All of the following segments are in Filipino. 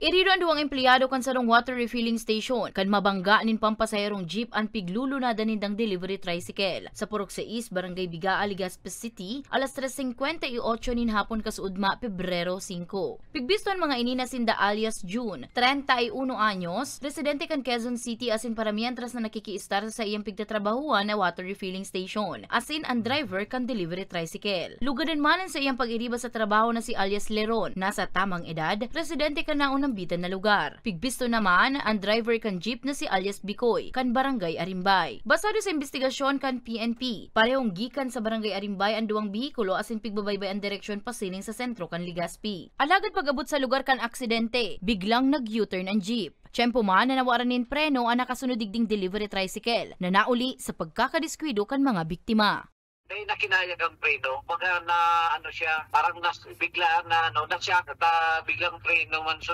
Iriro ang duwang empleyado kan sarong water refilling station kan mabangga nin pampasayarong jeep ang piglulunadan nindang delivery tricycle. Sa Purok 6, Barangay Bigaa, Legazpi City, alas 3:58 nin hapon kasuudma, Pebrero 5. Pigbiston mga inina sinda alias June, 31 anyos, residente kan Quezon City asin paramientras na nakikiistar sa iyang pigtatrabahuan na water refilling station, asin ang driver kan delivery tricycle. Lugadan manan sa iyang pag-iriba sa trabaho na si alias Leron, nasa tamang edad, residente kan naunang bitan na lugar. Pigbisto naman ang driver kan jeep na si alias Bicoy kan Barangay Arimbay. Basado sa investigasyon kan PNP, parehong gikan sa Barangay Arimbay ang duwang bihikulo asin pigbabaybay ang direksyon pasiling sa sentro kan Legazpi. Alagad pag-abot sa lugar kan aksidente, biglang nag-U-turn ang jeep. Tiyempo man na nawaran nin preno ang nakasunod digding delivery tricycle na nauli sa pagkakadiskwido kan mga biktima. May nakinayag ang preno, mga na ano siya, parang biglaan na na-shock at biglang preno man sa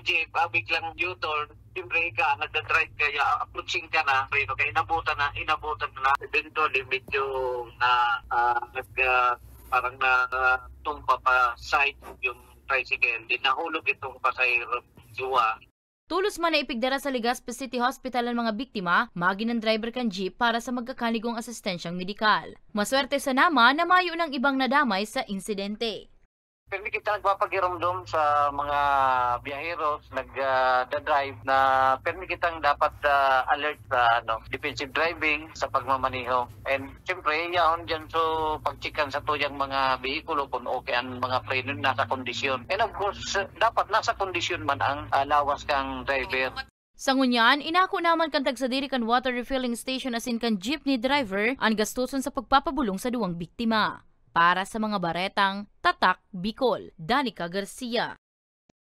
jeep, biglang U-turn, siyempre ka, nagda-drive kaya, approaching ka na, preno kaya inabutan na, eventually medyo na parang na tumpa pa side yung tricycle, din nahulog itong pasahero, juwa. Tulos man na ipigdara sa Legazpi City Hospital ang mga biktima, magi ng driver kan jeep para sa magkakanigong asistensyang medikal. Maswerte sa nama na mayo ng ibang nadamay sa insidente. Permi kita nagpapagiramdom sa mga biyaheros nagda-drive na permi kitang dapat alert sa defensive driving sa pagmamaniho. And siyempre, yaon dyan so pagchikan sa tuyang mga bihikulo kung okay ang mga preno nasa kondisyon. And of course, dapat nasa kondisyon man ang lawas kang driver. Sa ngunyan, inako naman kan tagsadiri kan water refilling station asin kan jeepney driver ang gastuson sa pagpapabulong sa duwang biktima. Para sa mga baretang, Tatak, Bicol, Danica Garcia.